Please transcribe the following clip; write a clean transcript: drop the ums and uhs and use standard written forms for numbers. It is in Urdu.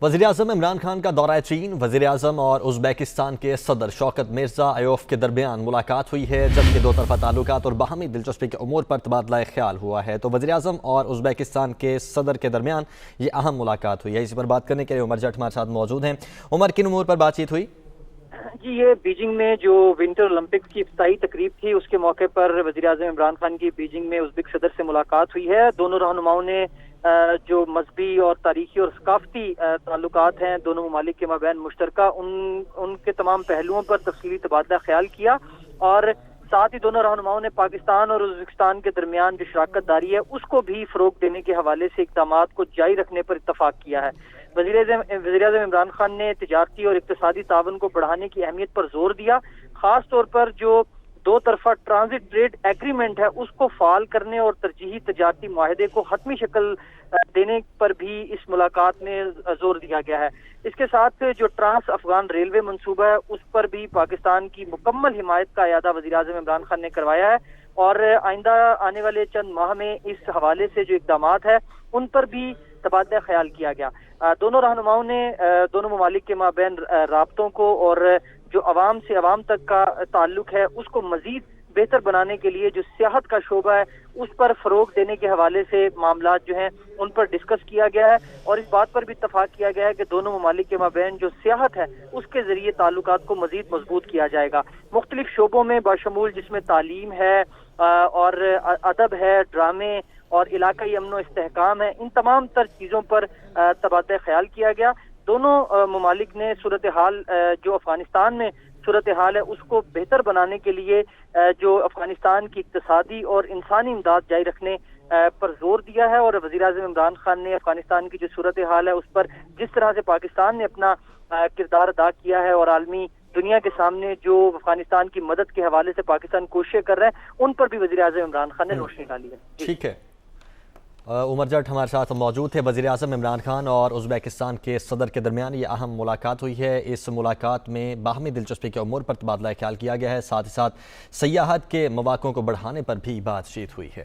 وزیراعظم عمران خان کا دورہ چین، وزیراعظم اور ازبیکستان کے صدر شوکت مرزا ایوف کے درمیان ملاقات ہوئی ہے، جبکہ دو طرفہ تعلقات اور باہمی دلچسپی کے امور پر تبادلہ خیال ہوا ہے۔ تو وزیراعظم اور ازبیکستان کے صدر کے درمیان یہ اہم ملاقات ہوئی ہے۔ اس پر بات کرنے کے لیے عمر جٹ ہمارے ساتھ موجود ہیں۔ عمر، کن امور پر بات چیت ہوئی؟ جی، یہ بیجنگ میں جو ونٹر اولمپکس کی افتتاحی تقریب تھی، اس کے موقع پر وزیراعظم عمران خان کی بیجنگ میں ازبک صدر سے ملاقات ہوئی ہے۔ دونوں رہنماؤں نے جو مذہبی اور تاریخی اور ثقافتی تعلقات ہیں دونوں ممالک کے مابین مشترکہ، ان کے تمام پہلوؤں پر تفصیلی تبادلہ خیال کیا، اور ساتھ ہی دونوں رہنماؤں نے پاکستان اور ازبکستان کے درمیان جو شراکت داری ہے اس کو بھی فروغ دینے کے حوالے سے اقدامات کو جاری رکھنے پر اتفاق کیا ہے۔ وزیراعظم عمران خان نے تجارتی اور اقتصادی تعاون کو بڑھانے کی اہمیت پر زور دیا، خاص طور پر جو دو طرفہ ٹرانزٹ ٹریڈ ایگریمنٹ ہے اس کو فعال کرنے اور ترجیحی تجارتی معاہدے کو حتمی شکل دینے پر بھی اس ملاقات میں زور دیا گیا ہے۔ اس کے ساتھ جو ٹرانس افغان ریلوے منصوبہ ہے اس پر بھی پاکستان کی مکمل حمایت کا اعادہ وزیراعظم عمران خان نے کروایا ہے، اور آئندہ آنے والے چند ماہ میں اس حوالے سے جو اقدامات ہیں ان پر بھی تبادلہ خیال کیا گیا۔ دونوں رہنماؤں نے دونوں ممالک کے مابین رابطوں کو اور جو عوام سے عوام تک کا تعلق ہے اس کو مزید بہتر بنانے کے لیے جو سیاحت کا شعبہ ہے اس پر فروغ دینے کے حوالے سے معاملات جو ہیں ان پر ڈسکس کیا گیا ہے، اور اس بات پر بھی اتفاق کیا گیا ہے کہ دونوں ممالک کے مابین جو سیاحت ہے اس کے ذریعے تعلقات کو مزید مضبوط کیا جائے گا۔ مختلف شعبوں میں بشمول جس میں تعلیم ہے اور ادب ہے، ڈرامے اور علاقائی امن و استحکام ہے، ان تمام تر چیزوں پر تبادلہ خیال کیا گیا۔ دونوں ممالک نے صورتحال جو افغانستان میں صورتحال ہے اس کو بہتر بنانے کے لیے جو افغانستان کی اقتصادی اور انسانی امداد جاری رکھنے پر زور دیا ہے، اور وزیراعظم عمران خان نے افغانستان کی جو صورتحال ہے اس پر جس طرح سے پاکستان نے اپنا کردار ادا کیا ہے اور عالمی دنیا کے سامنے جو افغانستان کی مدد کے حوالے سے پاکستان کوششیں کر رہے ہیں ان پر بھی وزیراعظم عمران خان نے روشنی ڈالی ہے۔ ٹھیک ہے، عمر جٹ ہمارے ساتھ موجود تھے۔ وزیراعظم عمران خان اور ازبیکستان کے صدر کے درمیان یہ اہم ملاقات ہوئی ہے۔ اس ملاقات میں باہمی دلچسپی کے امور پر تبادلہ خیال کیا گیا ہے، ساتھ ہی ساتھ سیاحت کے مواقع کو بڑھانے پر بھی بات چیت ہوئی ہے۔